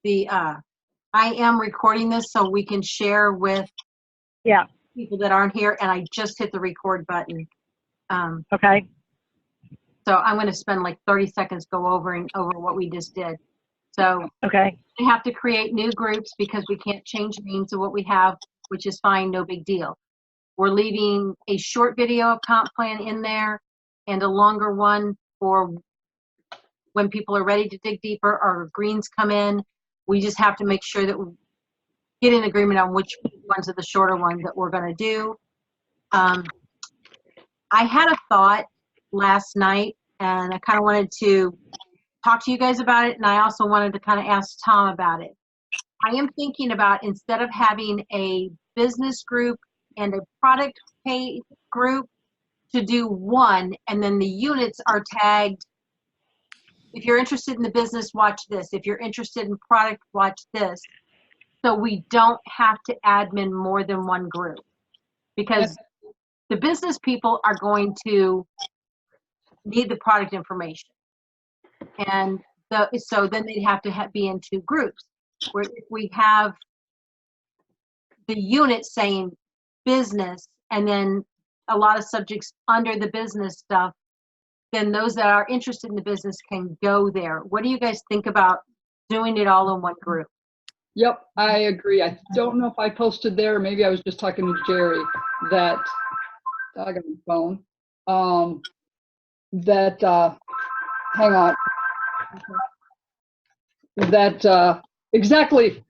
the I am recording this so we can share with people that aren't here, and I just hit the record button. Okay. So I'm going to spend like 30 seconds go over what we just did. So okay, we have to create new groups because we can't change names of what we have, which is fine, no big deal. We're leaving a short video of comp plan in there and a longer one for when people are ready to dig deeper or greens come in. We just have to make sure that we get an agreement on which ones are the shorter ones that we're going to do. I had a thought last night, and I kind of wanted to talk to you guys about it, and I also wanted to kind of ask Tom about it. I am thinking about, instead of having a business group and a product pay group, to do one, and then the units are tagged. If you're interested in the business, watch this. If you're interested in product, watch this. So we don't have to admin more than one group, because the business people are going to need the product information. And so then they'd have to be in two groups, where if we have the unit saying business and then a lot of subjects under the business stuff, then those that are interested in the business can go there. What do you guys think about doing it all in one group? Yep, I agree. I don't know if I posted there, maybe I was just talking to Jerry, that I got my phone, hang on, that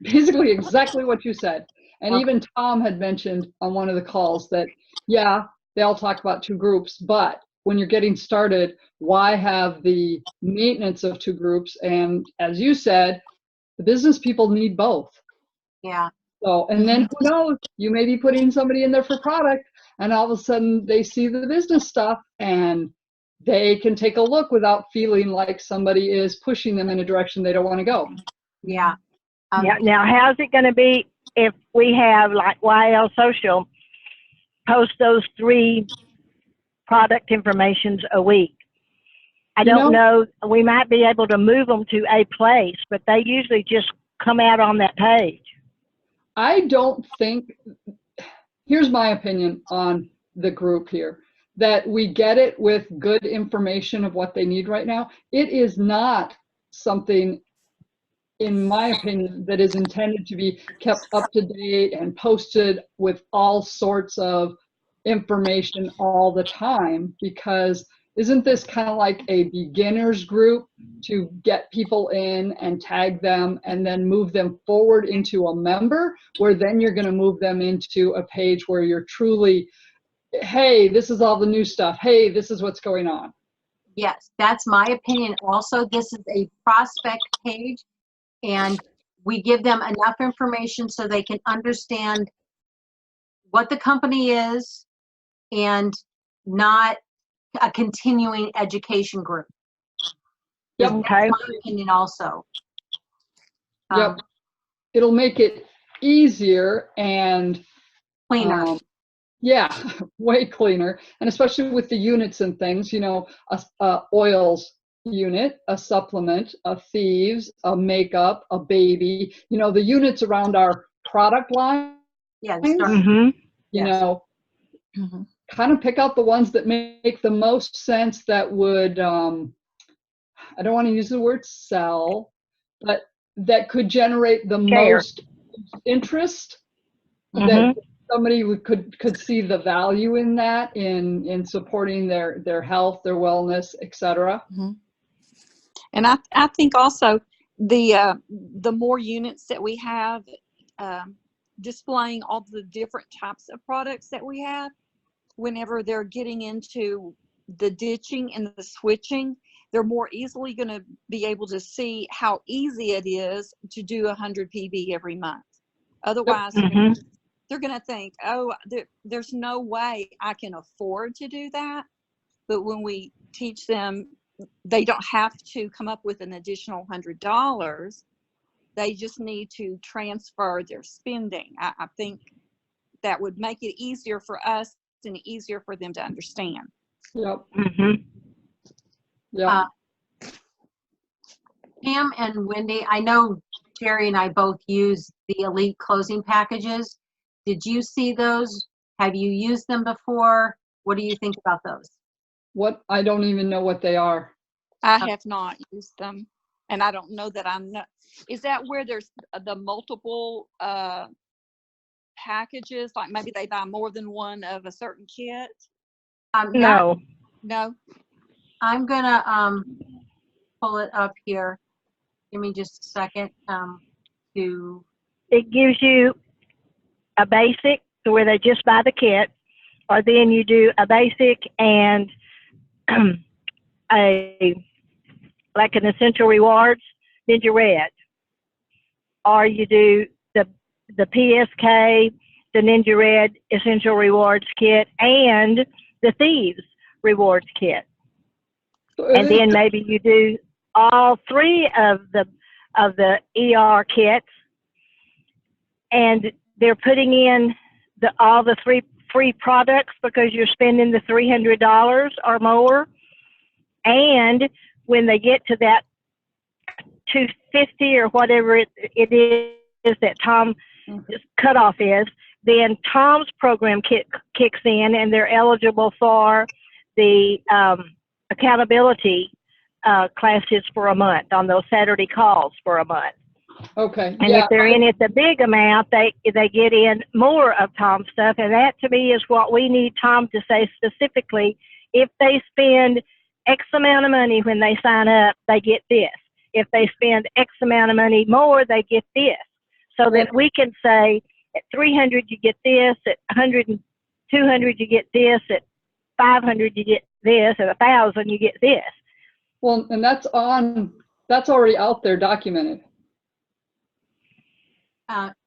basically exactly what you said. And even Tom had mentioned on one of the calls that, yeah, they all talk about two groups, but when you're getting started, why have the maintenance of two groups? And as you said, the business people need both. Yeah. So, and then who knows, you may be putting somebody in there for product, and all of a sudden they see the business stuff and they can take a look without feeling like somebody is pushing them in a direction they don't want to go. Yeah. Yeah. Now, how's it going to be if we have, like, YL Social post those 3 product informations a week? I don't know. We might be able to move them to a place, but they usually just come out on that page. I don't think, here's my opinion on the group here, that we get it with good information of what they need right now. It is not something, in my opinion, that is intended to be kept up to date and posted with all sorts of information all the time, because isn't this kind of like a beginners group to get people in and tag them and then move them forward into a member, where then you're going to move them into a page where you're truly, hey, this is all the new stuff. Hey, this is what's going on. Yes, that's my opinion. Also, this is a prospect page, and we give them enough information so they can understand what the company is, and not a continuing education group. Yep. Okay. That's my opinion also. Yep. It'll make it easier and cleaner. Yeah, way cleaner. And especially with the units and things, you know, a oils unit, a supplement, a thieves, a makeup, a baby, you know, the units around our product line. Yeah. You know, kind of pick out the ones that make the most sense, that would, I don't want to use the word sell, but that could generate the most interest, that somebody could see the value in that, in supporting their health, their wellness, etc. And I think also the more units that we have, displaying all the different types of products that we have, whenever they're getting into the ditching and the switching, they're more easily going to be able to see how easy it is to do 100 PV every month. Otherwise, they're going to think, oh, there's no way I can afford to do that. But when we teach them, they don't have to come up with an additional $100. They just need to transfer their spending. I think that would make it easier for us and easier for them to understand. Yep. Yeah. Pam and Wendy, I know Jerry and I both use the Elite closing packages. Did you see those? Have you used them before? What do you think about those? What, I don't even know what they are. I have not used them, and I don't know that I'm not. Is that where there's the multiple packages? Like maybe they buy more than one of a certain kit? No. No. I'm gonna pull it up here. Give me just a second to. It gives you a basic to where they just buy the kit, or then you do a basic and like an essential rewards, Ninja Red, or you do the PSK, the Ninja Red essential rewards kit, and the Thieves rewards kit, and then maybe you do all three of the ER kits, and they're putting in all the three free products because you're spending the $300 or more. And when they get to that 250 or whatever it is that Tom's cutoff is, then Tom's program kicks in, and they're eligible for the accountability classes for a month on those Saturday calls for a month. Okay. And if they're in at the big amount, they get in more of Tom's stuff. And that to me is what we need Tom to say specifically. If they spend X amount of money when they sign up, they get this. If they spend X amount of money more, they get this. So that we can say at 300 you get this, at 100 and 200 you get this, at 500 you get this, at 1,000 you get this. Well, and that's already out there documented.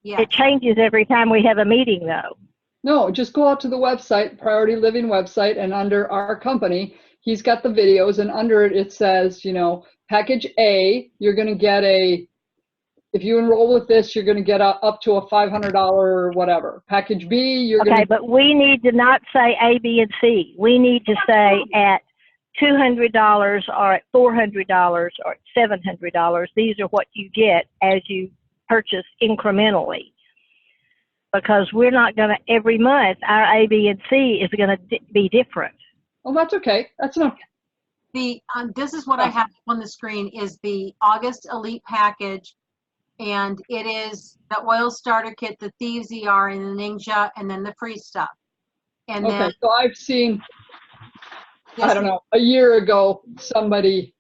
Yeah. It changes every time we have a meeting, though. No, just go out to the website, Priority Living website, and under our company, he's got the videos, and under it, it says, you know, package A, you're going to get if you enroll with this, you're going to get up to a $500 or whatever. Package B, you're going to. Okay, but we need to not say A, B, and C. We need to say at $200 or at $400 or at $700, these are what you get as you purchase incrementally. Because we're not going to, every month, our A, B, and C is going to be different. Oh, that's okay. That's enough. This is what I have on the screen is the August Elite package, and it is the oil starter kit, the Thieves ER, and the Ninja, and then the free stuff. And Okay, then, so I've seen, yes, I don't know, a year ago, somebody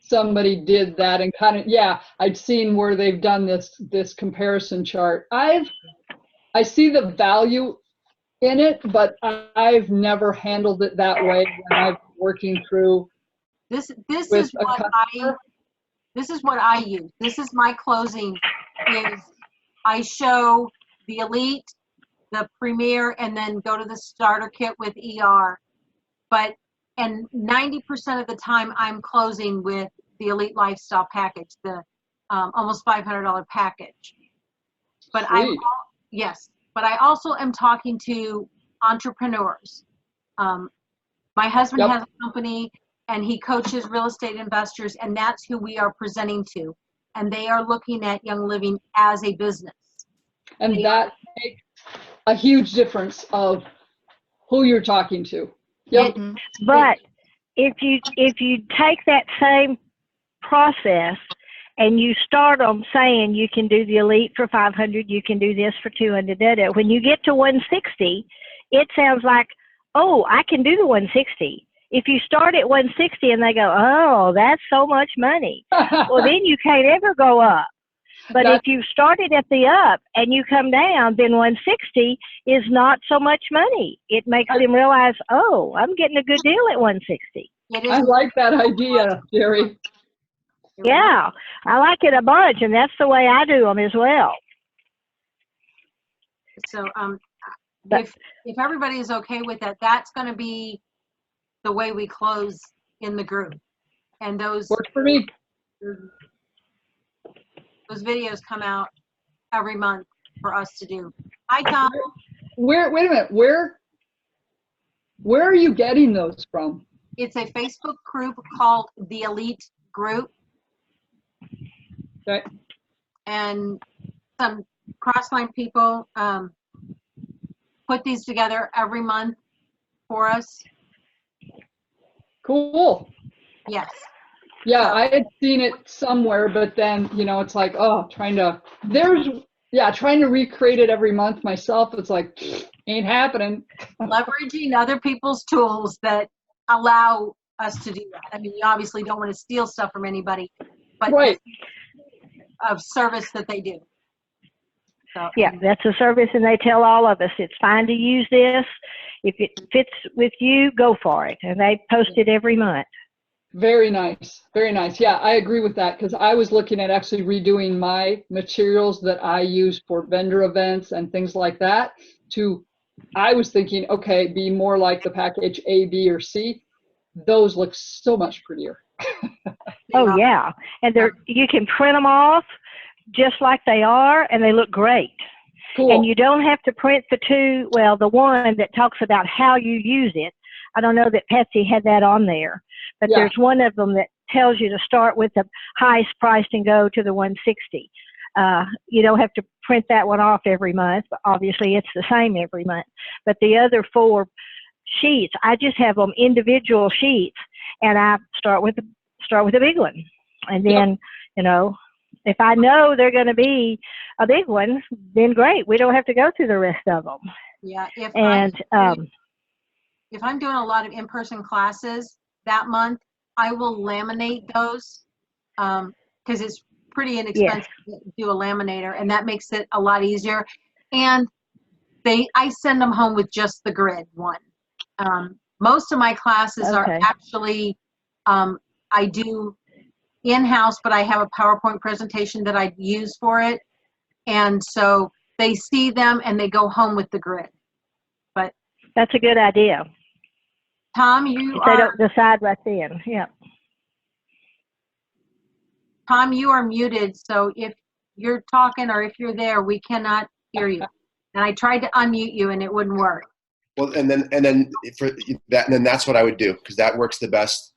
did that, and kind of, yeah, I'd seen where they've done this comparison chart. I see the value in it, but I've never handled it that way when I'm working through. this with is a what customer. this is what I use. This is my closing. Is I show the Elite, the Premier, and then go to the starter kit with ER. And 90% of the time I'm closing with the Elite Lifestyle package, the almost $500 package. But but I also am talking to entrepreneurs. My husband Yep. has a company and he coaches real estate investors, and that's who we are presenting to. And they are looking at Young Living as a business. And that makes a huge difference of who you're talking to. Yep. But if you take that same process and you start on saying you can do the Elite for 500, you can do this for 200, when you get to 160, it sounds like, oh, I can do the 160. If you start at 160 and they go, oh, that's so much money, well, then you can't ever go up. But if you started at the up and you come down, then 160 is not so much money. It makes them realize, oh, I'm getting a good deal at 160. I like that idea, Jerry. Yeah, I like it a bunch, and that's the way I do them as well. So if everybody is okay with that, that's going to be the way we close in the group. And those Works for me. Those videos come out every month for us to do. Hi, Tom. Wait a minute. Where are you getting those from? It's a Facebook group called the Elite Group. Okay. And some Crossline people put these together every month for us. Cool. Yes. Yeah, I had seen it somewhere, but then, it's like, oh, trying to recreate it every month myself. It's like, ain't happening. Leveraging other people's tools that allow us to do that. I mean, you obviously don't want to steal stuff from anybody, but Right. of service that they do. So, Yeah, that's a service, and they tell all of us it's fine to use this. If it fits with you, go for it. And they post it every month. Very nice. Very nice. Yeah, I agree with that because I was looking at actually redoing my materials that I use for vendor events and things like that I was thinking, okay, be more like the package A, B, or C. Those look so much prettier. Oh, yeah. And you can print them off just like they are, and they look great. Cool. And you don't have to print the one that talks about how you use it. I don't know that Patsy had that on there, but Yeah. there's one of them that tells you to start with the highest priced and go to the 160. You don't have to print that one off every month, but obviously it's the same every month. But the other 4 sheets, I just have them individual sheets, and I start with the big one. And then, if I know they're going to be a big one, then great. We don't have to go through the rest of them. Yeah. If I'm doing a lot of in-person classes that month, I will laminate those because it's pretty inexpensive to do a laminator, and that makes it a lot easier. And I send them home with just the grid one. Most of my classes are actually I do in-house, but I have a PowerPoint presentation that I use for it, and so they see them and they go home with the grid. But that's a good idea. Tom, If they don't decide right then. Yeah. Tom, you are muted, so if you're talking or if you're there, we cannot hear you. And I tried to unmute you and it wouldn't work. Well, and then for that, and then that's what I would do because that works the best,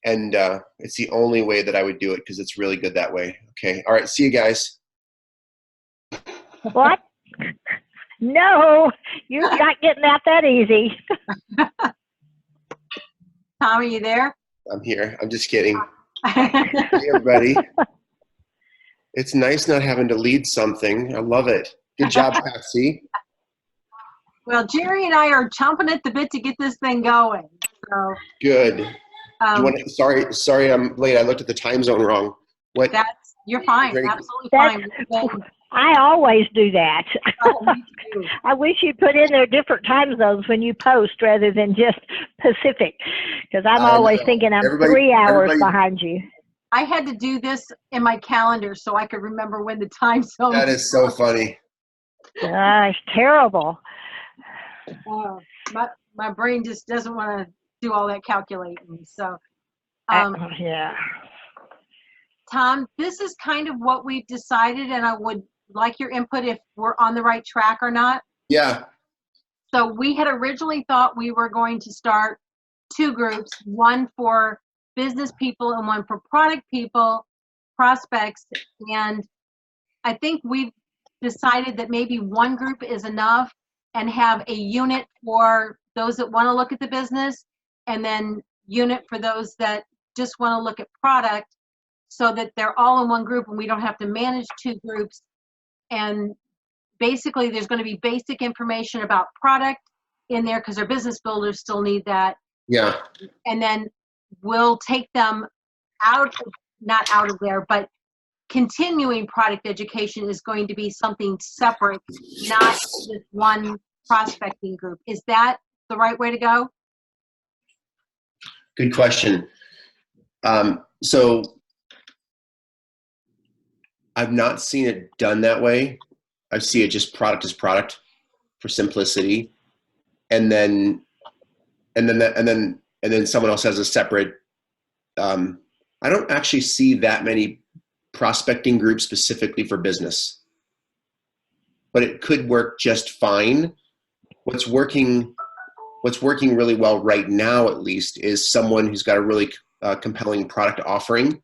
and it's the only way that I would do it because it's really good that way. Okay, all right, see you guys. What? No, you're not getting out that easy. Tom, are you there? I'm here. I'm just kidding. Hey, everybody. It's nice not having to lead something. I love it. Good job, Patsy. Well, Jerry and I are chomping at the bit to get this thing going. So Good. Sorry, I'm late. I looked at the time zone wrong. What? You're fine. Absolutely fine. I always do that. Oh, me too. I wish you'd put in there different time zones when you post rather than just Pacific, because I'm always thinking I'm 3 hours behind you. I had to do this in my calendar so I could remember when the time zone. That is so funny. It's terrible. My brain just doesn't want to do all that calculating. So, yeah. Tom, this is kind of what we've decided, and I would like your input if we're on the right track or not. Yeah. So we had originally thought we were going to start 2 groups, one for business people and one for product people, prospects. And I think we've decided that maybe one group is enough and have a unit for those that want to look at the business and then unit for those that just want to look at product, so that they're all in one group and we don't have to manage 2 groups. And basically there's going to be basic information about product in there because our business builders still need that. Yeah. And then we'll take them not out of there, but continuing product education is going to be something separate, not just one prospecting group. Is that the right way to go? Good question. So I've not seen it done that way. I see it just product is product for simplicity, and then someone else has a separate. I don't actually see that many prospecting groups specifically for business, but it could work just fine. What's working really well right now, at least, is someone who's got a really compelling product offering.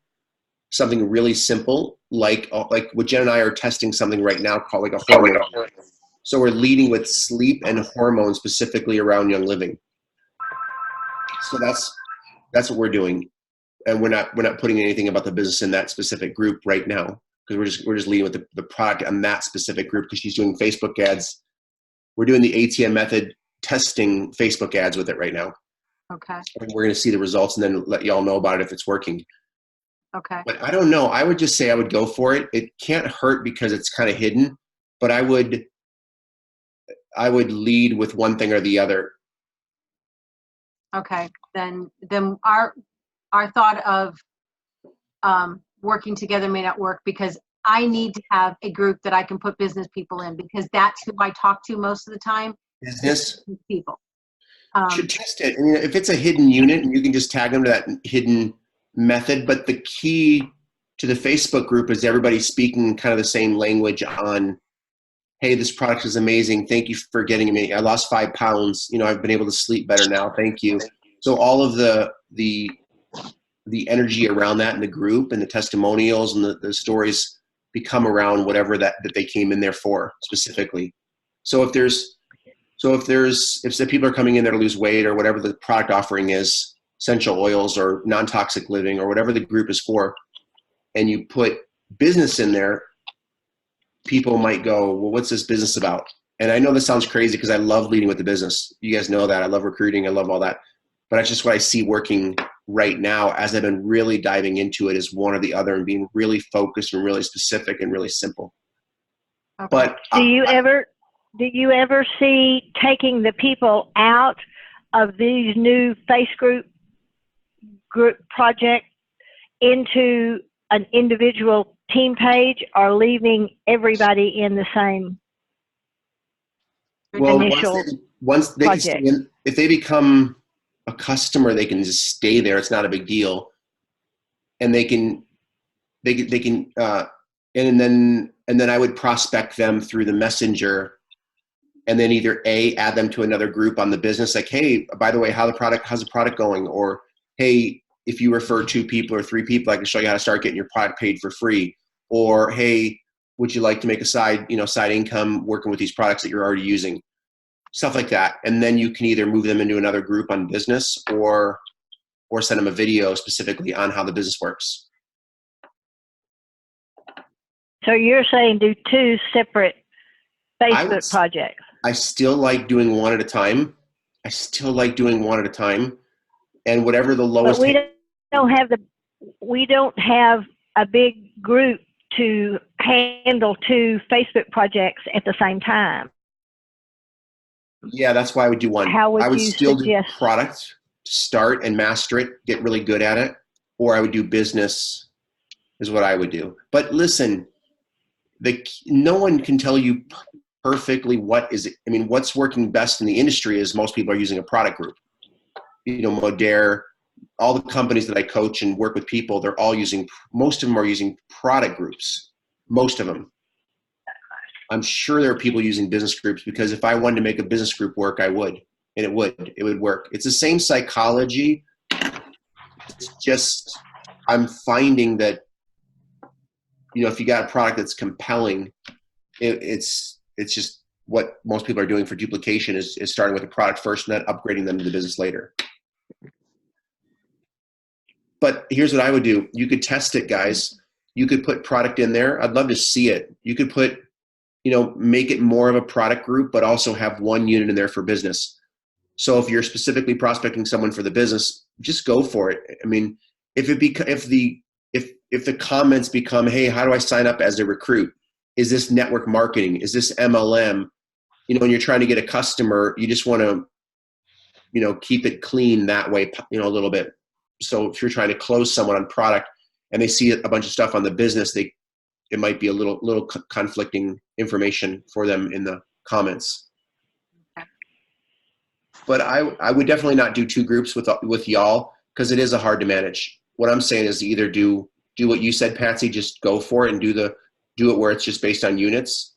something really simple, like what Jen and I are testing something right now called like a hormone. So we're leading with sleep and hormones specifically around Young Living. So that's what we're doing, and we're not putting anything about the business in that specific group right now, because we're just leading with the product on that specific group, because she's doing Facebook ads. We're doing the ATM method, testing Facebook ads with it right now. Okay, And we're going to see the results and then let y'all know about it if it's working. okay, But I don't know. I would just say I would go for it. It can't hurt because it's kind of hidden, but I would lead with one thing or the other. okay. Then our thought of working together may not work, because I need to have a group that I can put business people in, because that's who I talk to most of the time. Business People. should test it. I mean, if it's a hidden unit, you can just tag them to that hidden method. But the key to the Facebook group is everybody speaking kind of the same language on, hey, this product is amazing. Thank you for getting me. I lost 5 pounds. You know, I've been able to sleep better now. Thank you. So all of the energy around that in the group and the testimonials and the stories become around whatever that they came in there for specifically. So if people are coming in there to lose weight or whatever the product offering is, essential oils or non-toxic living or whatever the group is for, and you put business in there, people might go, well, what's this business about? And I know this sounds crazy because I love leading with the business. You guys know that. I love recruiting. I love all that. But that's just what I see working right now as I've been really diving into it, is one or the other and being really focused and really specific and really simple. Okay. But Do you ever see taking the people out of these new group project into an individual team page, or leaving everybody in the same initial once they can project? stay in, if they become a customer, they can just stay there. It's not a big deal, and they can and then I would prospect them through the messenger, and then either add them to another group on the business, like, hey, by the way, how's the product going? Or, hey, if you refer 2 people or 3 people, I can show you how to start getting your product paid for free. Or, hey, would you like to make a side income working with these products that you're already using? Stuff like that. And then you can either move them into another group on business or send them a video specifically on how the business works. So you're saying do 2 separate Facebook projects? I still like doing one at a time. And whatever the lowest. But we don't have a big group to handle 2 Facebook projects at the same time. Yeah, that's why I would do one. How would I would you still suggest? do product, start and master it, get really good at it, or I would do business is what I would do. But listen, no one can tell you perfectly what's working best in the industry is most people are using a product group. Modere, all the companies that I coach and work with people, most of them are using product groups. Most of them. I'm sure there are people using business groups, because if I wanted to make a business group work, I would, and it would work. It's the same psychology. It's just, I'm finding that, if you got a product that's compelling, it's just what most people are doing for duplication is starting with a product first and then upgrading them to the business later. But here's what I would do. You could test it, guys. You could put product in there. I'd love to see it. You could put, make it more of a product group, but also have one unit in there for business. So if you're specifically prospecting someone for the business, just go for it. I mean, if the comments become, hey, how do I sign up as a recruit? Is this network marketing? Is this MLM? When you're trying to get a customer, you just want to, keep it clean that way, a little bit. So if you're trying to close someone on product and they see a bunch of stuff on the business, it might be a little conflicting information for them in the comments. Okay. But I would definitely not do 2 groups with y'all, because it is hard to manage. What I'm saying is either do what you said, Patsy, just go for it and do it where it's just based on units,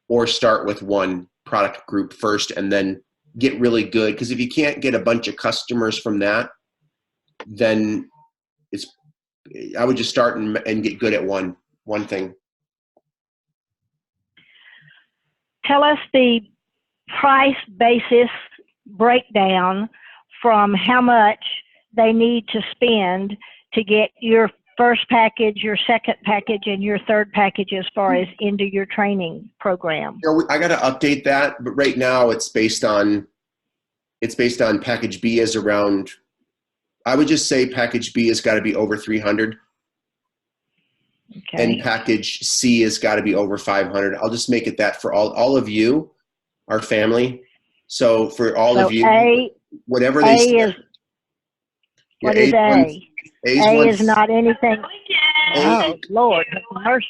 or start with one product group first and then get really good. Because if you can't get a bunch of customers from that, then I would just start and get good at one thing. Tell us the price basis breakdown from how much they need to spend to get your first package, your second package, and your third package as far as into your training program. You know, I got to update that, but right now it's based on package B is around, I would just say package B has got to be over 300. Okay. And package C has got to be over 500. I'll just make it that for all of you, our family. So for all of you, whatever they say. Is, what is A? A is not anything. Oh, Lord, have mercy.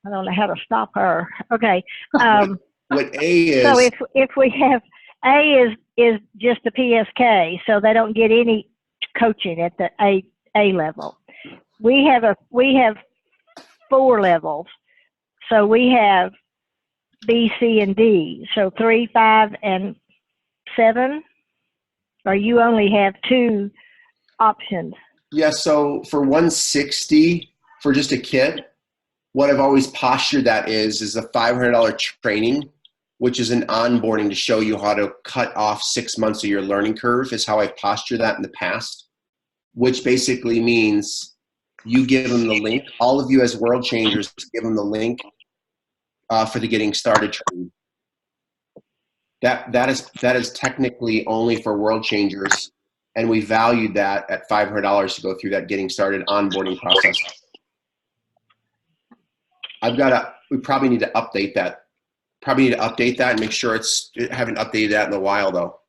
I don't know how to stop her. Okay. What A is. So if we have, A is just the PSK, so they don't get any coaching at the A level. We have 4 levels. So we have B, C, and D. So 3, 5, and 7. Or you only have 2 options. Yeah, so for 160 for just a kit, what I've always postured that is a $500 training, which is an onboarding to show you how to cut off 6 months of your learning curve, is how I've postured that in the past, which basically means you give them the link. All of you as world changers give them the link for the getting started training. That is technically only for world changers, and we valued that at $500 to go through that getting started onboarding process. We probably need to update that. And make sure I haven't updated that in a while though.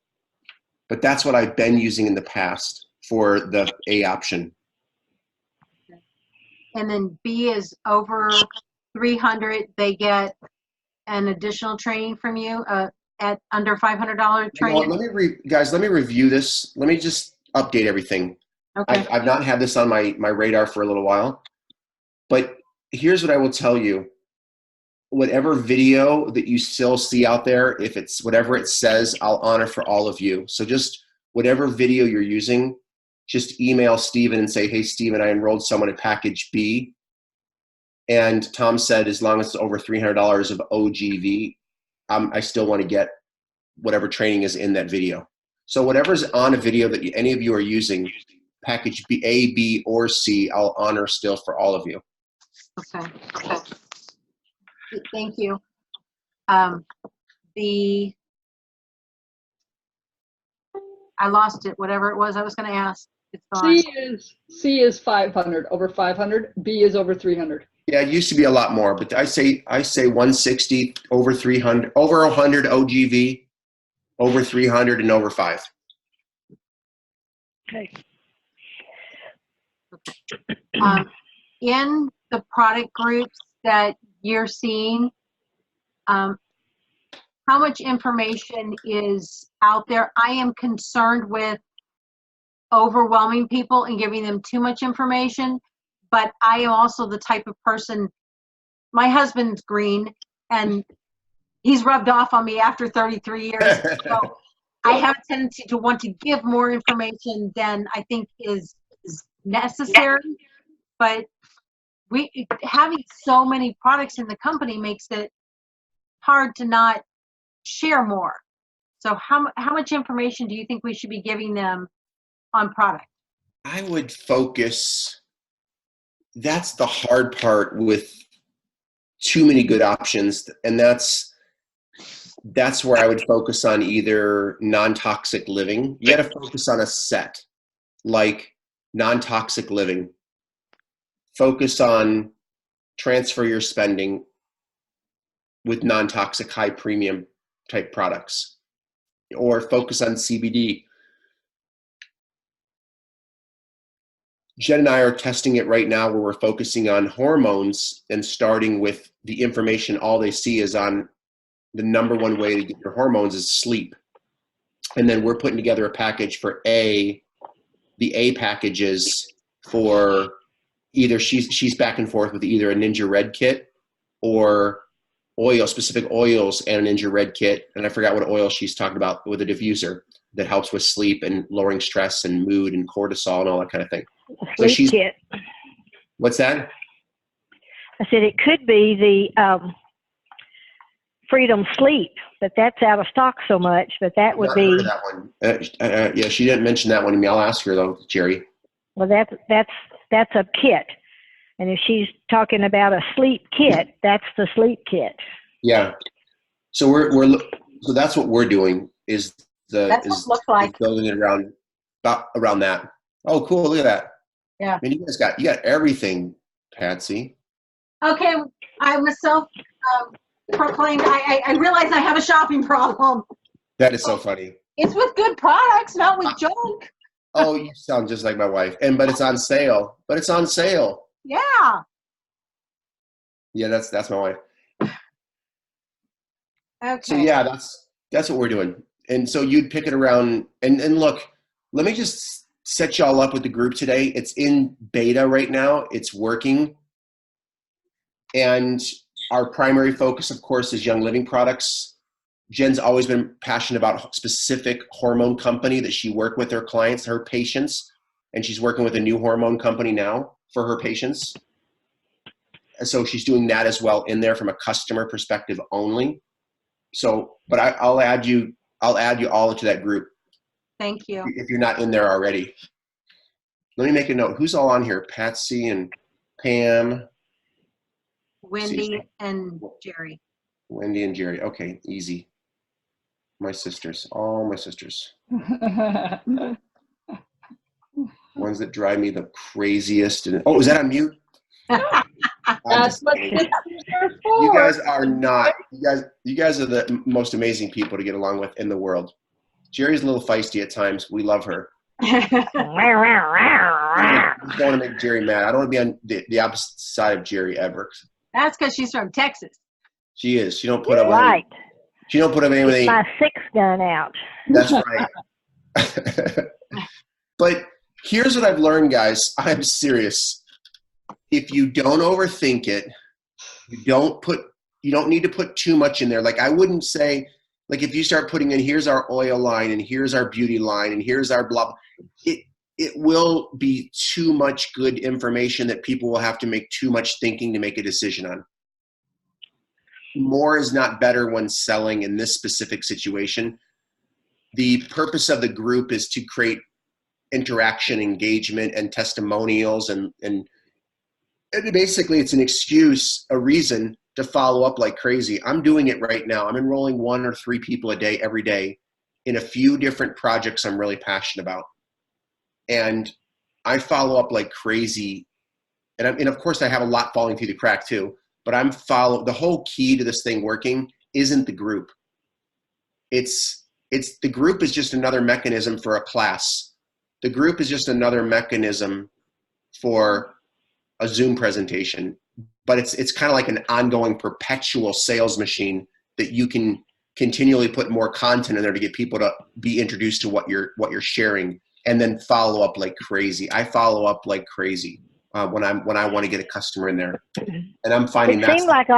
But that's what I've been using in the past for the A option. And then B is over 300. They get an additional training from you at under $500 training. Guys, let me review this. Let me just update everything. Okay. I've not had this on my radar for a little while, but here's what I will tell you. Whatever video that you still see out there, if it's whatever it says, I'll honor for all of you. So just whatever video you're using, just email Steven and say, hey, Steven, I enrolled someone at package B. And Tom said, as long as it's over $300 of OGV, I still want to get whatever training is in that video. So whatever's on a video that any of you are using, package B, A, B, or C, I'll honor still for all of you. Okay. Thank you. I lost it, whatever it was I was going to ask. It's gone. C is 500, over 500. B is over 300. Yeah, it used to be a lot more, but I say 160, over 300, over 100 OGV, over 300, and over 5. Okay. In the product groups that you're seeing, how much information is out there? I am concerned with overwhelming people and giving them too much information, but I am also the type of person, my husband's green, and he's rubbed off on me after 33 years. So I have a tendency to want to give more information than I think is necessary, but having so many products in the company makes it hard to not share more. So how much information do you think we should be giving them on product? I would focus, that's the hard part with too many good options, and that's where I would focus on either non-toxic living. You got to focus on a set, like non-toxic living. Focus on transfer your spending with non-toxic high premium type products, or focus on CBD. Jen and I are testing it right now where we're focusing on hormones and starting with the information. All they see is on the #1 way to get your hormones is sleep. And then we're putting together a package for the A packages for either she's back and forth with either a Ninja Red kit or specific oils and a Ninja Red kit. And I forgot what oil she's talking about with a diffuser. that helps with sleep and lowering stress and mood and cortisol and all that kind of thing. So Sleep she's, kit. what's that? I said it could be the Freedom Sleep, but that's out of stock so much. But that would Not heard of be, that one. Yeah, she didn't mention that one to me. I'll ask her though, Jerry. well, that's a kit. And if she's talking about a sleep kit, that's the sleep kit. Yeah. So so that's what we're doing is That's what it looks like. building it around that. Oh, cool. Look at that. Yeah. Man, you got everything, Patsy. Okay, I was self-proclaimed. I realize I have a shopping problem. That is so funny. It's with good products, not with junk. Oh, you sound just like my wife. But it's on sale. But it's on sale. Yeah. Yeah, that's my wife. Okay. So yeah, that's what we're doing. And so you'd pick it around and look, let me just set y'all up with the group today. It's in beta right now. It's working. And our primary focus, of course, is Young Living products. Jen's always been passionate about a specific hormone company that she worked with her clients, her patients, and she's working with a new hormone company now for her patients. And so she's doing that as well in there from a customer perspective only. So, but I'll add you all into that group Thank you. if you're not in there already. Let me make a note. Who's all on here? Patsy and Pam, Wendy and Jerry. Wendy and Jerry. Okay, easy. My sisters, all my sisters. Ones that drive me the craziest. And oh, is that on mute? That's what sisters are for. You guys are not. You guys are the most amazing people to get along with in the world. Jerry's a little feisty at times. We love her. I don't want to make Jerry mad. I don't want to be on the opposite side of Jerry ever. That's because she's from Texas. She is. She don't put up with Right. She don't put up Get anything. my 6-gun out. That's right. But here's what I've learned, guys. I'm serious. If you don't overthink it, you don't need to put too much in there. Like I wouldn't say, like if you start putting in, here's our oil line and here's our beauty line and here's our blah, it will be too much good information that people will have to make too much thinking to make a decision on. More is not better when selling in this specific situation. The purpose of the group is to create interaction, engagement, and testimonials, and basically it's an excuse, a reason to follow up like crazy. I'm doing it right now. I'm enrolling 1 or 3 people a day, every day, in a few different projects I'm really passionate about. And I follow up like crazy. And of course I have a lot falling through the crack too, but the whole key to this thing working isn't the group. It's the group is just another mechanism for a class. The group is just another mechanism for a Zoom presentation, but it's kind of like an ongoing perpetual sales machine that you can continually put more content in there to get people to be introduced to what you're sharing, and then follow up like crazy. I follow up like crazy when I want to get a customer in there, and I'm finding It seemed like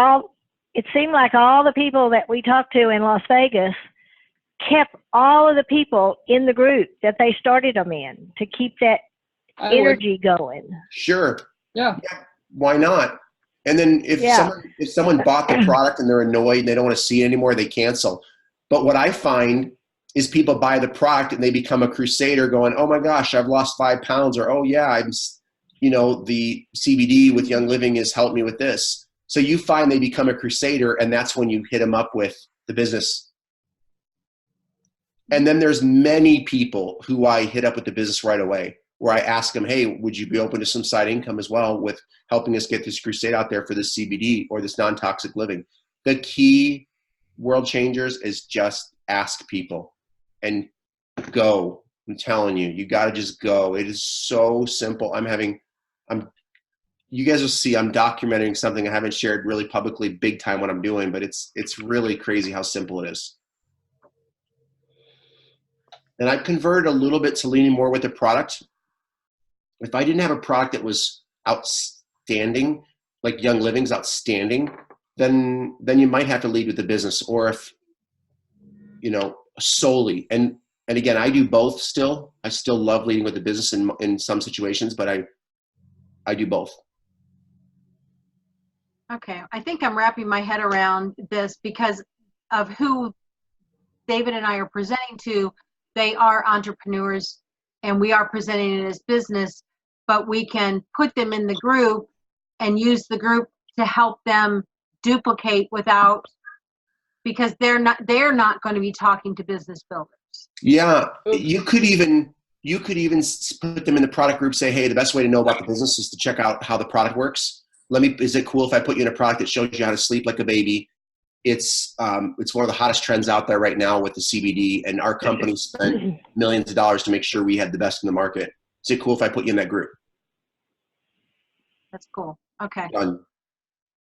all the people that we talked to in Las Vegas kept all of the people in the group that they started them in to keep that energy going. Sure. Yeah. Why not? And then if someone bought the product and they're annoyed and they don't want to see it anymore, they cancel. But what I find is people buy the product and they become a crusader going, oh my gosh, I've lost 5 pounds, or, oh yeah, the CBD with Young Living has helped me with this. So you find they become a crusader, and that's when you hit them up with the business. And then there's many people who I hit up with the business right away, where I ask them, hey, would you be open to some side income as well with helping us get this crusade out there for this CBD or this non-toxic living? The key, world changers, is just ask people and go. I'm telling you, you got to just go. It is so simple. You guys will see I'm documenting something I haven't shared really publicly big time what I'm doing, but it's really crazy how simple it is. And I've converted a little bit to leaning more with the product. If I didn't have a product that was outstanding, like Young Living's outstanding, then you might have to lead with the business, or if, solely. And And again, I do both still. I still love leading with the business in some situations, but I do both. Okay, I think I'm wrapping my head around this because of who David and I are presenting to. They are entrepreneurs and we are presenting it as business, but we can put them in the group and use the group to help them duplicate without, because they're not going to be talking to business builders. Yeah, you could even put them in the product group, say, hey, the best way to know about the business is to check out how the product works. Is it cool if I put you in a product that shows you how to sleep like a baby? It's one of the hottest trends out there right now with the CBD, and our company spent millions of dollars to make sure we had the best in the market. Is it cool if I put you in that group? That's cool. Okay. Done.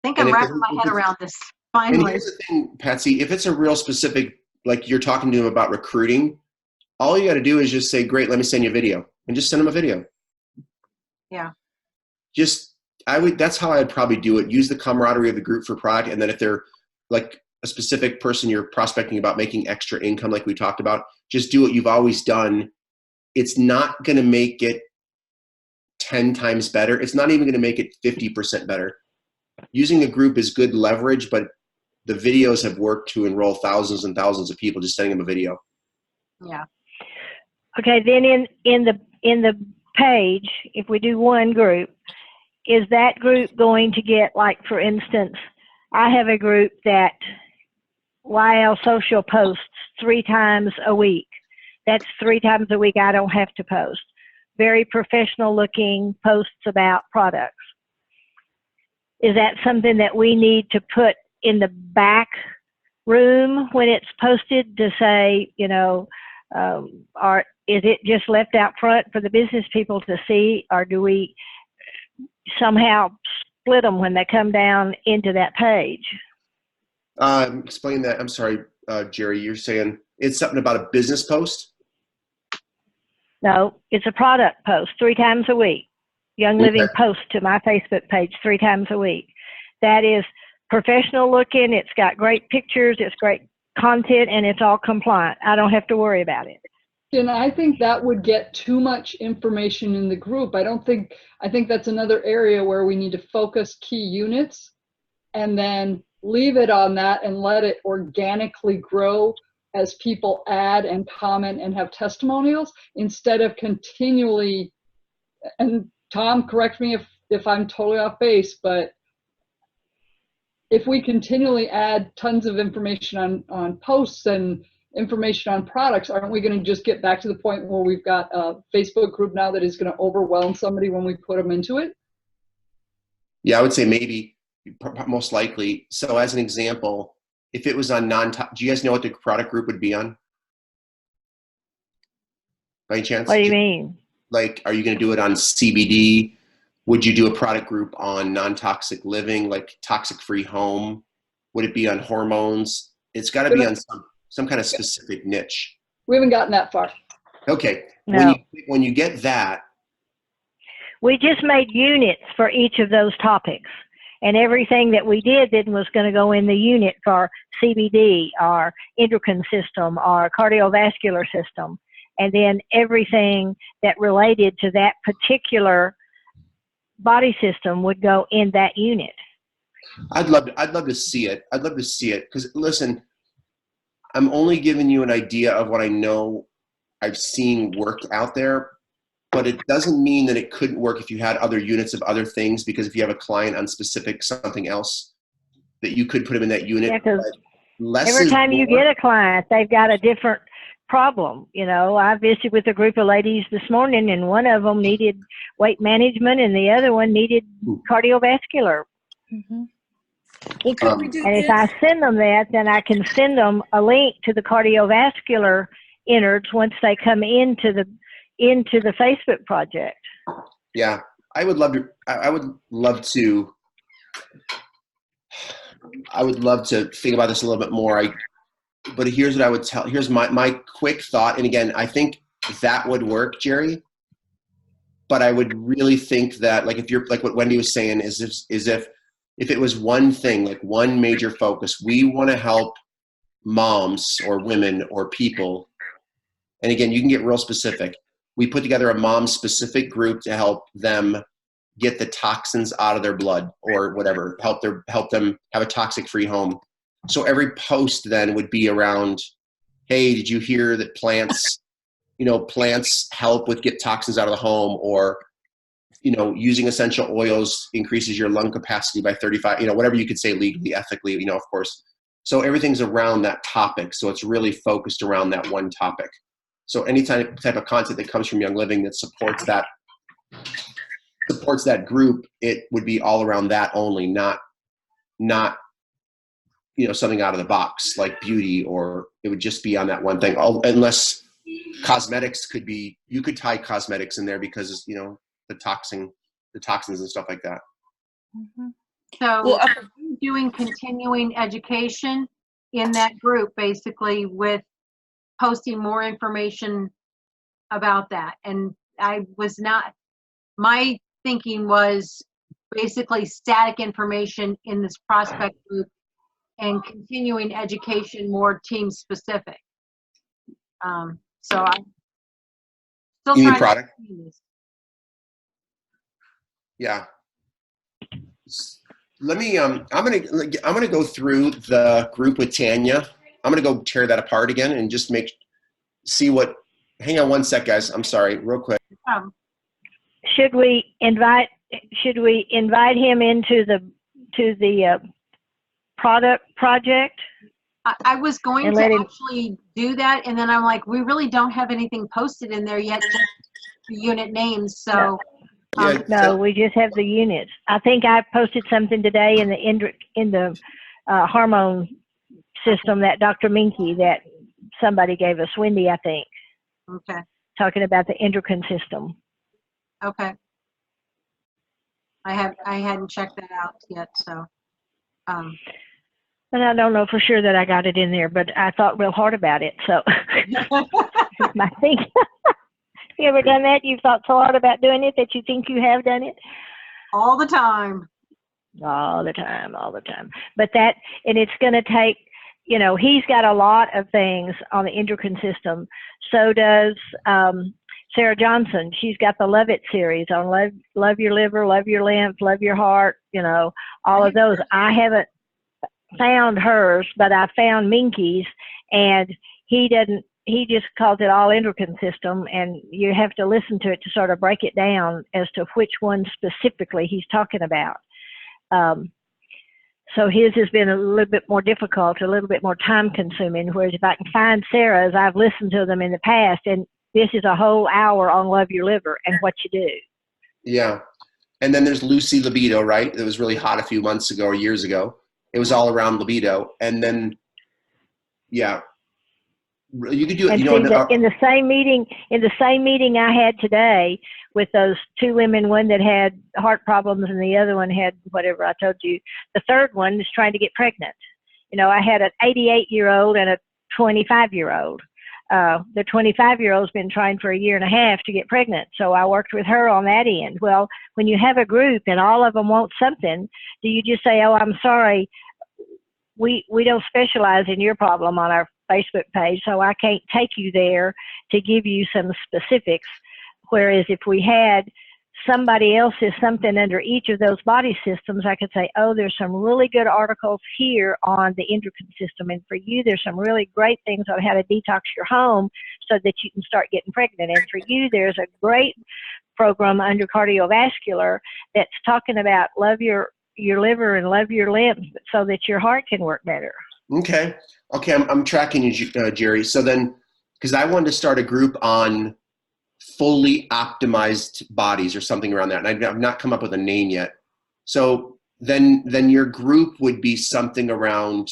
I think I'm wrapping my head around this And finally. here's the thing, Patsy, if it's a real specific, like you're talking to them about recruiting, all you got to do is just say, great, let me send you a video, and just send them a video. Yeah. That's how I'd probably do it. Use the camaraderie of the group for product. And then if they're like a specific person you're prospecting about making extra income, like we talked about, just do what you've always done. It's not going to make it 10 times better. It's not even going to make it 50% better. Using a group is good leverage, but the videos have worked to enroll thousands and thousands of people, just sending them a video. Yeah. Okay, then in the page, if we do one group, is that group going to get, like, for instance, I have a group that YL Social posts 3 times a week. That's 3 times a week I don't have to post. Very professional looking posts about products. Is that something that we need to put in the back room when it's posted to say, you know, or is it just left out front for the business people to see, or do we somehow split them when they come down into that page? Explain that. I'm sorry, Jerry, you're saying it's something about a business post? No, it's a product post 3 times a week. Young Living posts to my Facebook page 3 times a week. That is professional looking. It's got great pictures. It's great content, and it's all compliant. I don't have to worry about it. And I think that would get too much information in the group. I think that's another area where we need to focus key units and then leave it on that and let it organically grow as people add and comment and have testimonials, instead of continually, and Tom, correct me if I'm totally off base, but if we continually add tons of information on posts and information on products, aren't we going to just get back to the point where we've got a Facebook group now that is going to overwhelm somebody when we put them into it? Yeah, I would say maybe, most likely. So as an example, if it was on do you guys know what the product group would be on? By any chance? What do you mean? Like, are you going to do it on CBD? Would you do a product group on non-toxic living, like toxic-free home? Would it be on hormones? It's got to be on some kind of specific niche. We haven't gotten that far. Okay. No. When you get that, We just made units for each of those topics. And everything that we did then was going to go in the unit for CBD or endocrine system or cardiovascular system. And then everything that related to that particular body system would go in that unit. I'd love to see it. I'd love to see it. Because listen, I'm only giving you an idea of what I know I've seen work out there, but it doesn't mean that it couldn't work if you had other units of other things, because if you have a client on specific something else, that you could put them in that unit. Yeah, because every time you get a client, they've got a different problem. You know, I visited with a group of ladies this morning, and one of them needed weight management and the other one needed cardiovascular. Mm-hmm. Well, could we do And this? if I send them that, then I can send them a link to the cardiovascular innards once they come into the Facebook project. Yeah, I would love to think about this a little bit more. But here's what I would tell. Here's my quick thought. And again, I think that would work, Jerry. But I would really think that, like, if you're like what Wendy was saying, is if it was one thing, like one major focus, we want to help moms or women or people And again, you can get real specific. We put together a mom-specific group to help them get the toxins out of their blood or whatever, help them have a toxic-free home. So every post then would be around, hey, did you hear that plants help with get toxins out of the home, or, using essential oils increases your lung capacity by 35, whatever you could say legally, ethically, of course. So everything's around that topic. So it's really focused around that one topic. So any type of content that comes from Young Living that supports that group, it would be all around that only, not something out of the box like beauty, or it would just be on that one thing. Unless cosmetics you could tie cosmetics in there because, the toxins and stuff like that. Mm-hmm. So Well, doing continuing education in that group, basically, with posting more information about that. And my thinking was basically static information in this prospect group and continuing education more team specific. So I'm still You mean trying product? to explain this. Yeah. Let me, I'm gonna go through the group with Tanya. I'm gonna go tear that apart again and just hang on one sec, guys. I'm sorry, real quick. Should we invite him into the product project? I was going And to let him- actually do that, and then I'm like, we really don't have anything posted in there yet, just the unit names. So Yeah, No, we just have the units. I think I posted something today in the hormone system that Dr. Minky that somebody gave us, Wendy, I think, okay, talking about the endocrine system. okay. I hadn't checked that out yet, so. And I don't know for sure that I got it in there, but I thought real hard about it. So I think, you ever done that? You've thought so hard about doing it that you think you have done it? All the time. All the time. But and it's going to take, he's got a lot of things on the endocrine system. So does Sarah Johnson. She's got the Love It series on love your liver, love your lymph, love your heart, all of those. I haven't found hers, but I found Minky's, and he just calls it all endocrine system, and you have to listen to it to sort of break it down as to which one specifically he's talking about. So his has been a little bit more difficult, a little bit more time consuming, whereas if I can find Sarah's, I've listened to them in the past, and this is a whole hour on Love Your Liver and what you do. Yeah. And then there's Lucy Libido, right? It was really hot a few months ago or years ago. It was all around libido. And then, yeah, you could do it. And in the same meeting I had today with those two women, one that had heart problems and the other one had whatever I told you. The third one is trying to get pregnant. I had an 88-year-old and a 25-year-old. The 25-year-old's been trying for a year and a half to get pregnant, so I worked with her on that end. Well, when you have a group and all of them want something, do you just say, oh, I'm sorry, we don't specialize in your problem on our Facebook page, so I can't take you there to give you some specifics. Whereas if we had somebody else's something under each of those body systems, I could say, oh, there's some really good articles here on the endocrine system, and for you, there's some really great things on how to detox your home so that you can start getting pregnant. And for you, there's a great program under cardiovascular that's talking about love your liver and love your lymph so that your heart can work better. Okay, I'm tracking you, Jerry. So then, because I wanted to start a group on fully optimized bodies or something around that, and I've not come up with a name yet. So then your group would be something around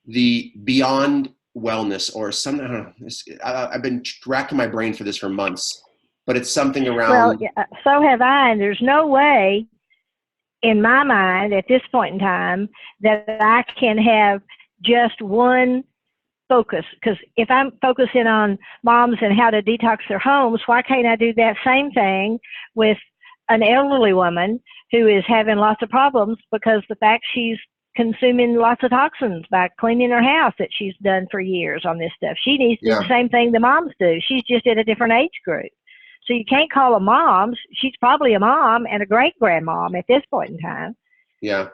the beyond wellness or something. I don't know. I've been racking my brain for this for months, but it's something around. Well, yeah, so have I, and there's no way in my mind at this point in time that I can have just one focus, because if I'm focusing on moms and how to detox their homes, why can't I do that same thing with an elderly woman who is having lots of problems because the fact she's consuming lots of toxins by cleaning her house that she's done for years on this stuff. She needs to do the same thing the moms do. She's just at a different age group. So you can't call them moms. She's probably a mom and a great-grandmom at this point in time. Yeah.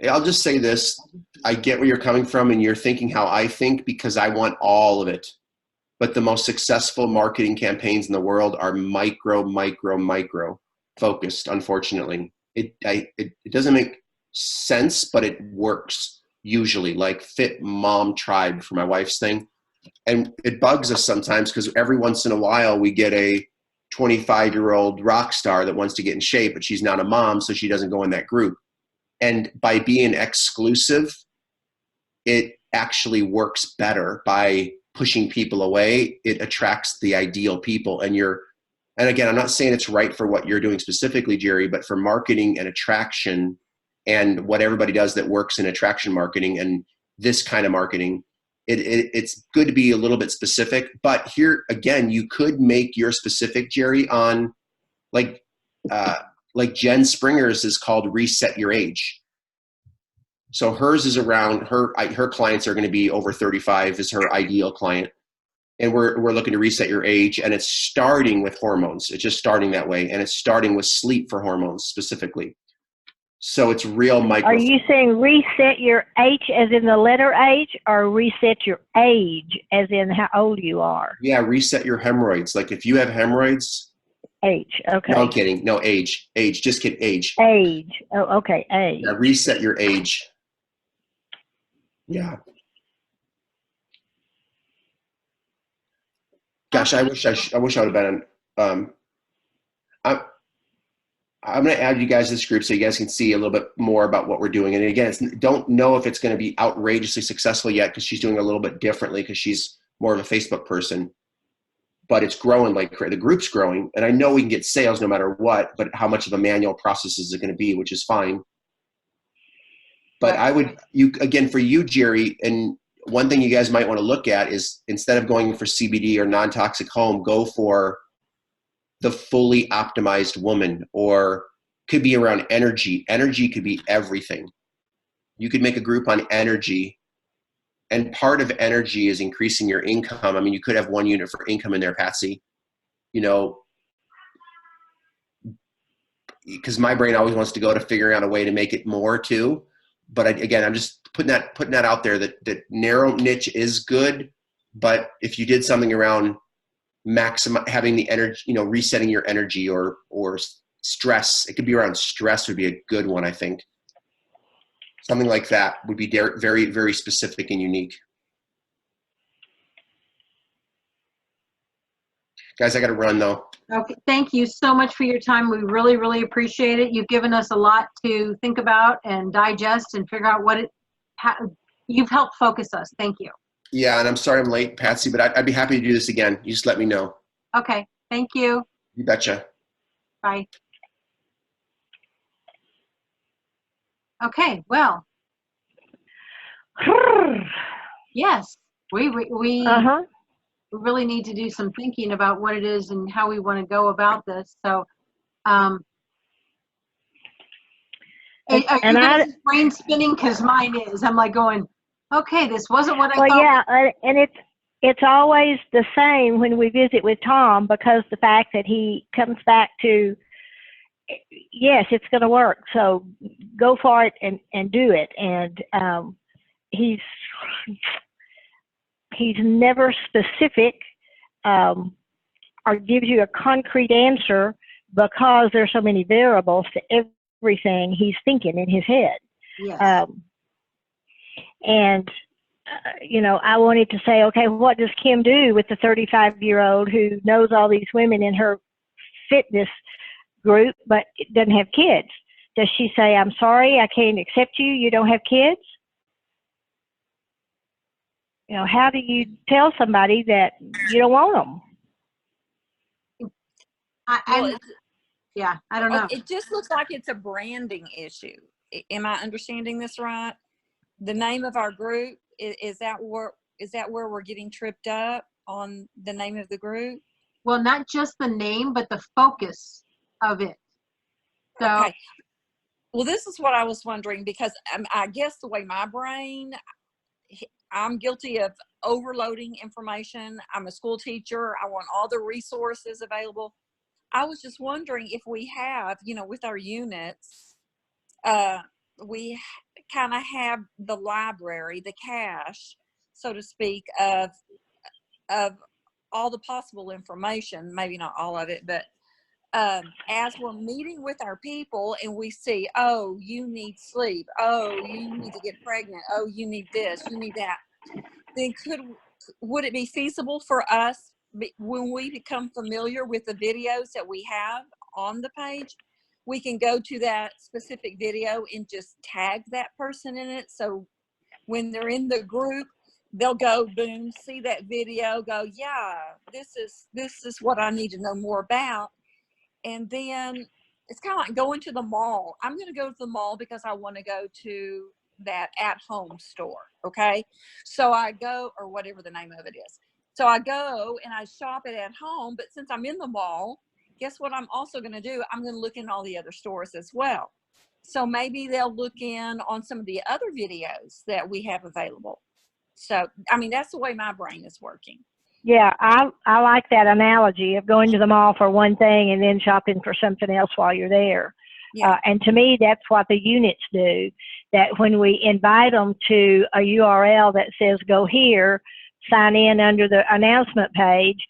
I'll just say this. I get where you're coming from, and you're thinking how I think, because I want all of it. But the most successful marketing campaigns in the world are micro focused, unfortunately. It doesn't make sense, but it works usually, like Fit Mom Tribe for my wife's thing. And it bugs us sometimes because every once in a while we get a 25-year-old rock star that wants to get in shape, but she's not a mom, so she doesn't go in that group. And by being exclusive, it actually works better by pushing people away. It attracts the ideal people. And again, I'm not saying it's right for what you're doing specifically, Jerry, but for marketing and attraction and what everybody does that works in attraction marketing and this kind of marketing, it's good to be a little bit specific. But here again, you could make your specific, Jerry, on like Jen Springer's is called Reset Your Age. So hers is around her clients are going to be over 35 is her ideal client. And we're looking to reset your age, and it's starting with hormones. It's just starting that way. And it's starting with sleep for hormones specifically. So it's real micro. Are you saying reset your H as in the letter H, or reset your age as in how old you are? Yeah, reset your hemorrhoids. Like if you have hemorrhoids. Age, okay. No, I'm kidding. No, age. Just kidding. Age. Age. Oh, okay. Age. Yeah, reset your age. Yeah. Gosh, I wish I would have been on. I'm going to add you guys to this group so you guys can see a little bit more about what we're doing. And again, don't know if it's going to be outrageously successful yet because she's doing a little bit differently because she's more of a Facebook person. But it's growing like the group's growing. And I know we can get sales no matter what, but how much of a manual process is it going to be, which is fine. But I would, again, for you, Jerry, and one thing you guys might want to look at is instead of going for CBD or non-toxic home, go for the fully optimized woman, or could be around energy. Energy could be everything. You could make a group on energy, and part of energy is increasing your income. I mean, you could have one unit for income in there, Patsy, because my brain always wants to go to figuring out a way to make it more too. But again, I'm just putting that out there that narrow niche is good. But if you did something around having the energy, resetting your energy or stress, it could be around stress would be a good one. I think something like that would be very, very specific and unique. Guys, I got to run though. Okay, thank you so much for your time. We really, really appreciate it. You've given us a lot to think about and digest and figure out you've helped focus us. Thank you. Yeah, and I'm sorry I'm late, Patsy, but I'd be happy to do this again. You just let me know. Okay, thank you. You betcha. Bye. Okay, well. Yes, we really need to do some thinking about what it is and how we want to go about this. So, are you guys' brain spinning? Because mine is. I'm like going, okay, this wasn't what I thought. Well, yeah, and it's always the same when we visit with Tom, because the fact that he comes back to, yes, it's going to work. So go for it and do it. And he's never specific or gives you a concrete answer, because there's so many variables to everything he's thinking in his head. Yes. And I wanted to say, okay, what does Kim do with the 35-year-old who knows all these women in her fitness group but doesn't have kids? Does she say, I'm sorry, I can't accept you, you don't have kids? How do you tell somebody that you don't want them? I don't know. It just looks like it's a branding issue. Am I understanding this right? The name of our group, is that where we're getting tripped up on the name of the group? Well, not just the name, but the focus of it. So, okay. Well, this is what I was wondering, because I guess the way my brain, I'm guilty of overloading information. I'm a school teacher. I want all the resources available. I was just wondering if we have, with our units, we kind of have the library, the cache, so to speak, of all the possible information, maybe not all of it, but as we're meeting with our people and we see, oh, you need sleep, oh, you need to get pregnant, oh, you need this, you need that, then would it be feasible for us, when we become familiar with the videos that we have on the page, we can go to that specific video and just tag that person in it, so when they're in the group, they'll go, boom, see that video, go, yeah, this is what I need to know more about. And then it's kind of like going to the mall. I'm going to go to the mall because I want to go to that at-home store, okay? So I go, or whatever the name of it is. So I go and I shop it at home, but since I'm in the mall, guess what I'm also going to do? I'm going to look in all the other stores as well. So maybe they'll look in on some of the other videos that we have available. So, I mean, that's the way my brain is working. Yeah, I like that analogy of going to the mall for one thing and then shopping for something else while you're there. Yeah. And to me, that's what the units do. That when we invite them to a URL that says go here, sign in under the announcement page,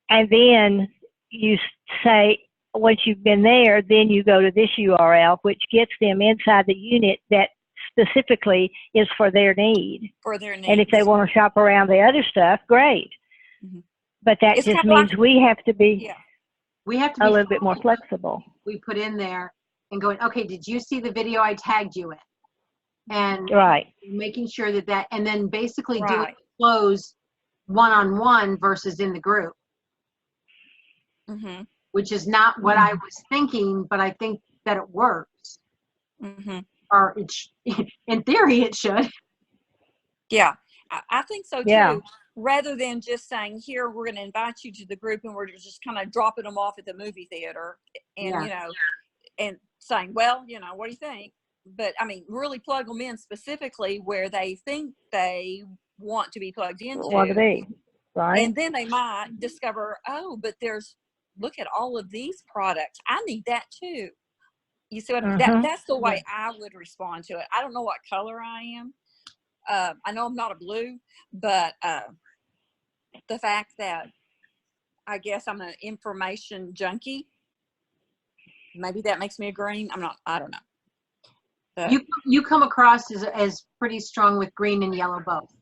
and then you say, once you've been there, then you go to this URL, which gets them inside the unit that specifically is for their need. For their needs. And if they want to shop around the other stuff, great. Mm-hmm. But that It's just kinda means like, we have to be yeah. We have to a be little bit more flexible. we put in there and going, okay, did you see the video I tagged you in? And Right. making sure that, and then basically doing Right. close one-on-one versus in the group, Mm-hmm. which is not what I was thinking, but I think that it works. Mm-hmm. Or in theory, it should. Yeah, I think so too. Yeah. Rather than just saying, here, we're going to invite you to the group and we're just kind of dropping them off at the movie theater and, Yeah. And saying, well, what do you think? But I mean, really plug them in specifically where they think they want to be plugged into. Want to be, right? And then they might discover, oh, but look at all of these products. I need that too. You see what I mean? That's the way I would respond to it. I don't know what color I am. I know I'm not a blue, but the fact that I guess I'm an information junkie, maybe that makes me a green. I don't know. But, You come across as pretty strong with green and yellow both.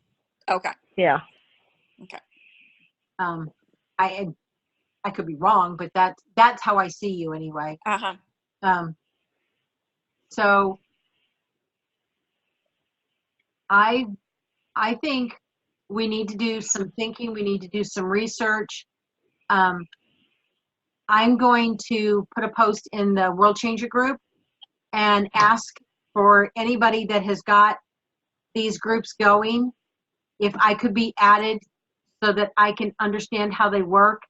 okay. Yeah. Okay. I could be wrong, but that's how I see you anyway. Uh-huh. So I think we need to do some thinking. We need to do some research. I'm going to put a post in the World Changer group and ask for anybody that has got these groups going, if I could be added so that I can understand how they work.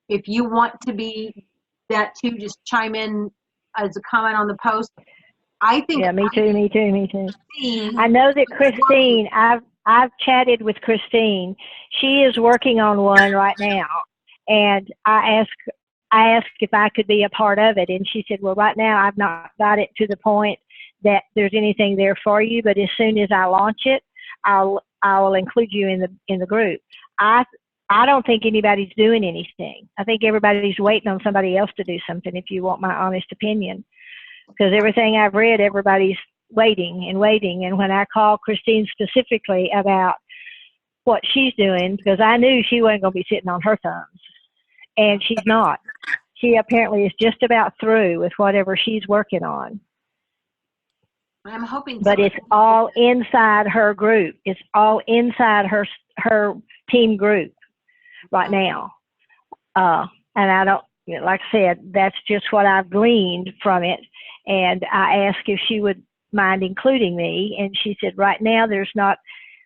If you want to be that too, just chime in as a comment on the post. I think. Yeah, me too. Mm-hmm. I know that Christine, I've chatted with Christine. She is working on one right now, and I asked if I could be a part of it, and she said, well, right now I've not got it to the point that there's anything there for you, but as soon as I launch it, I'll include you in the group. I don't think anybody's doing anything. I think everybody's waiting on somebody else to do something, if you want my honest opinion. Because everything I've read, everybody's waiting. And when I called Christine specifically about what she's doing, because I knew she wasn't going to be sitting on her thumbs. And she's not. She apparently is just about through with whatever she's working on. I'm hoping. But it's all inside her group. It's all inside her team group right now. And I don't, like I said, that's just what I've gleaned from it. And I asked if she would mind including me. And she said, right now, there's not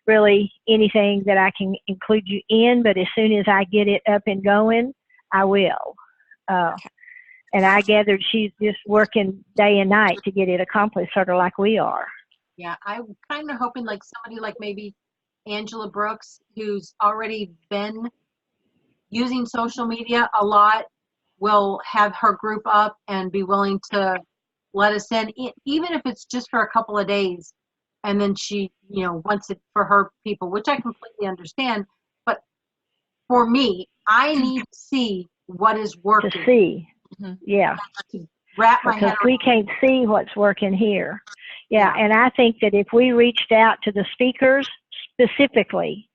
really anything that I can include you in, but as soon as I get it up and going, I will. And I gathered she's just working day and night to get it accomplished, sort of like we are. Yeah, I'm kind of hoping like somebody like maybe Angela Brooks, who's already been using social media a lot, will have her group up and be willing to let us in, even if it's just for a couple of days. And then she, wants it for her people, which I completely understand. But for me, I need to see what is working. To see, yeah. To wrap my head Because we can't see what's working here. Yeah, Yeah. and I think that if we reached out to the speakers specifically,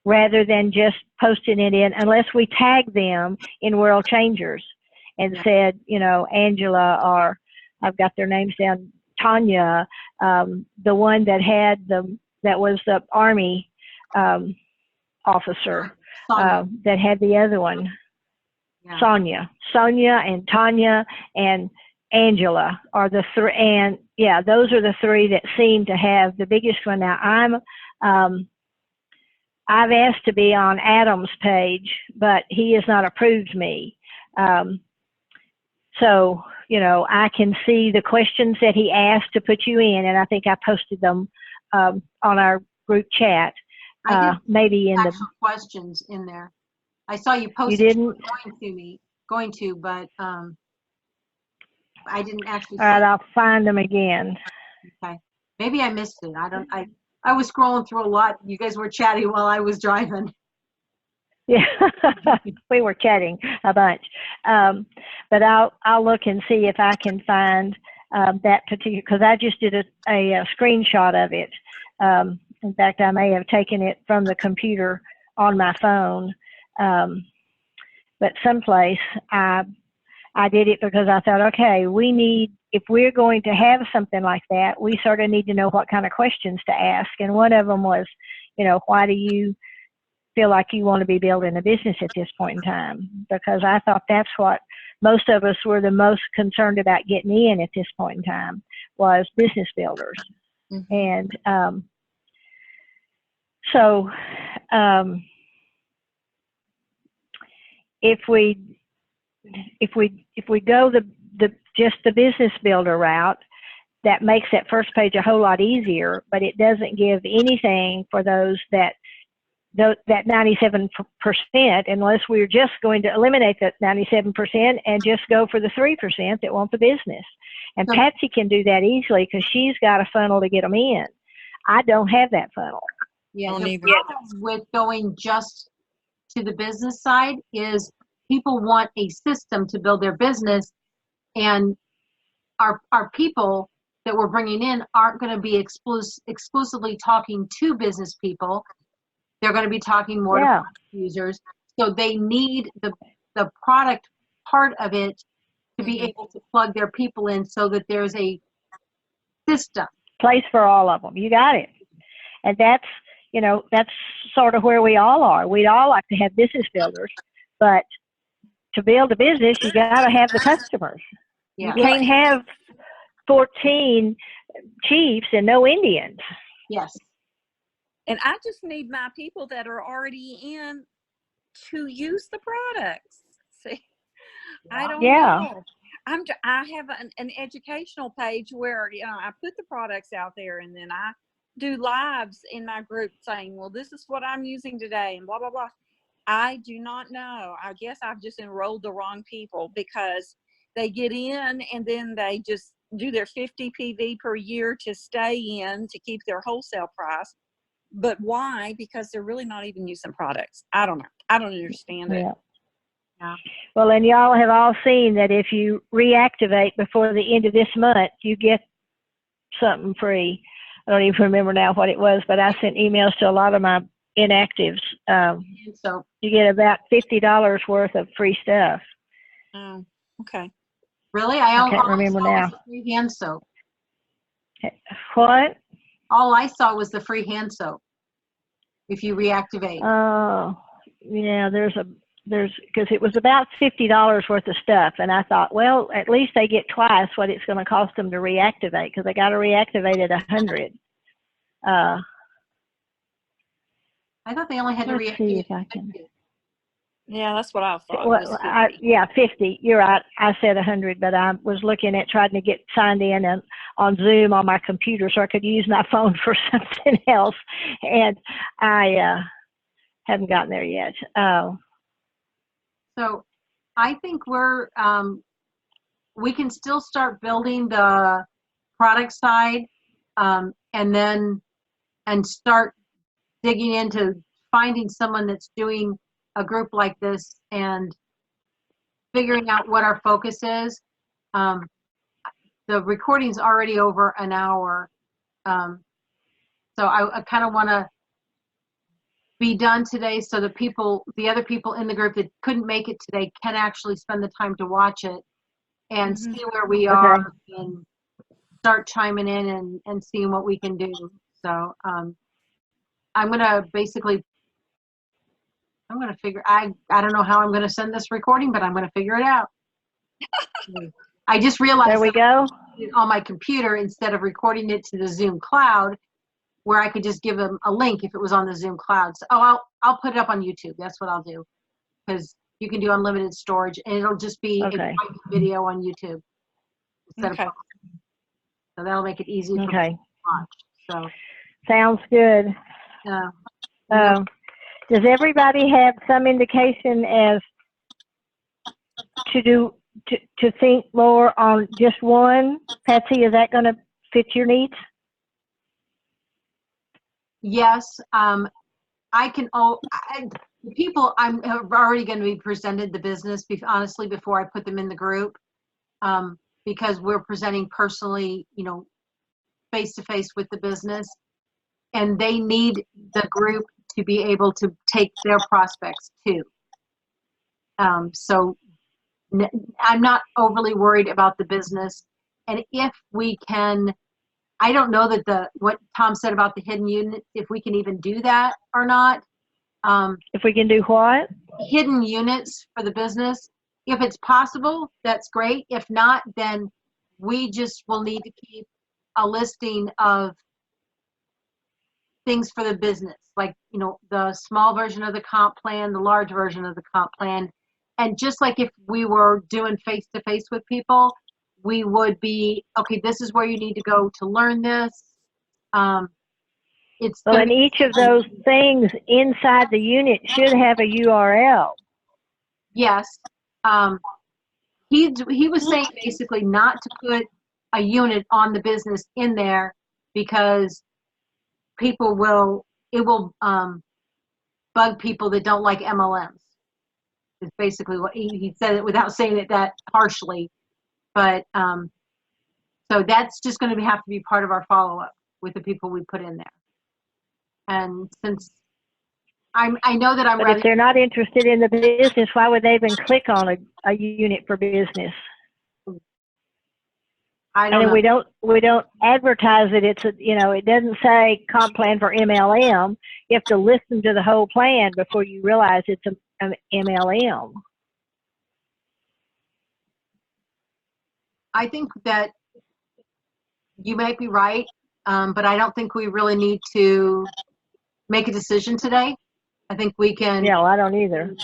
rather than just posting it in, unless we tag them in World Changers and Yeah. said, Angela, or I've got their names down, Tanya, the one that had that was the Army officer, Sonia. that had the other one, Yeah. Sonia and Tanya and Angela are the three, and yeah, those are the three that seem to have the biggest one. Now I've asked to be on Adam's page, but he has not approved me. So, I can see the questions that he asked to put you in, and I think I posted them on our group chat. I did Maybe in actual questions in there. I saw you post. You didn't? Going to, but I didn't actually. All right, I'll find them again. Okay, maybe I missed it. I was scrolling through a lot. You guys were chatting while I was driving. Yeah, we were chatting a bunch, but I'll look and see if I can find that particular, because I just did a screenshot of it. In fact, I may have taken it from the computer on my phone, but someplace I did it because I thought, okay, if we're going to have something like that, we sort of need to know what kind of questions to ask. And one of them was, why do you feel like you want to be building a business at this point in time? Because I thought that's what most of us were the most concerned about getting in at this point in time, was business builders. And so if we go just the business builder route, that makes that first page a whole lot easier, but it doesn't give anything for those that 97%, unless we're just going to eliminate that 97% and just go for the 3% that want the business. And Patsy can do that easily because she's got a funnel to get them in. I don't have that funnel. Yeah, the problem with going just to the business side is people want a system to build their business, and our people that we're bringing in aren't going to be exclusively talking to business people. They're going to be talking more to users. So they need the product part of it to be able to plug their people in so that there's a system. Place for all of them. You got it. And that's sort of where we all are. We'd all like to have business builders, but to build a business, you got to have the customers. Yeah. You can't have 14 chiefs and no Indians. Yes. And I just need my people that are already in to use the products. See, I don't know. I have an educational page where, I put the products out there, and then I do lives in my group saying, well, this is what I'm using today, and blah, blah, blah. I do not know. I guess I've just enrolled the wrong people, because they get in and then they just do their 50 PV per year to stay in to keep their wholesale price. But why? Because they're really not even using products. I don't know. I don't understand it. Yeah. Well, and y'all have all seen that if you reactivate before the end of this month, you get something free. I don't even remember now what it was, but I sent emails to a lot of my inactives. So you get about $50 worth of free stuff. Oh, okay. Really? I can't remember now. Free hand soap. What? All I saw was the free hand soap. If you reactivate. Oh, yeah. Because it was about $50 worth of stuff, and I thought, well, at least they get twice what it's going to cost them to reactivate, because they got to reactivate at 100. I thought they only had to Let's see reactivate. if I can. Yeah, that's what I thought. Well, Was 50. yeah, 50. You're right. I said 100, but I was looking at trying to get signed in on Zoom on my computer so I could use my phone for something else. And I haven't gotten there yet. So I think we can still start building the product side, and start digging into finding someone that's doing a group like this and figuring out what our focus is. The recording's already over an hour. So I kind of want to be done today so the other people in the group that couldn't make it today can actually spend the time to watch it and see where we are and start chiming in and seeing what we can do. So I'm going to figure, I don't know how I'm going to send this recording, but I'm going to figure it out. I just realized There we go. on my computer instead of recording it to the Zoom cloud, where I could just give them a link if it was on the Zoom cloud. So, I'll put it up on YouTube. That's what I'll do, because you can do unlimited storage, and it'll just be a private video on YouTube instead of. So that'll make it easy for people to watch. So sounds good. Does everybody have some indication as to think more on just one? Patsy, is that going to fit your needs? Yes, I can. People, I'm already going to be presented the business. Honestly, before I put them in the group, because we're presenting personally, face to face with the business, and they need the group to be able to take their prospects too. So I'm not overly worried about the business, and if we can. I don't know that what Tom said about the hidden units, if we can even do that or not. If we can do what? Hidden units for the business. If it's possible, that's great. If not, then we just will need to keep a listing of things for the business, like, the small version of the comp plan, the large version of the comp plan. And just like if we were doing face-to-face with people, we would be, okay, this is where you need to go to learn this. And each of those things inside the unit should have a URL. Yes. He was saying basically not to put a unit on the business in there because it will bug people that don't like MLMs. Is basically what he said it without saying it that harshly. But so that's just going to have to be part of our follow-up with the people we put in there. And since I know that I'm but ready. If they're not interested in the business, why would they even click on a unit for business? I don't know. We don't advertise it. It doesn't say comp plan for MLM. You have to listen to the whole plan before you realize it's an MLM. I think that you might be right, but I don't think we really need to make a decision today. I think we can. Yeah, well, I don't either.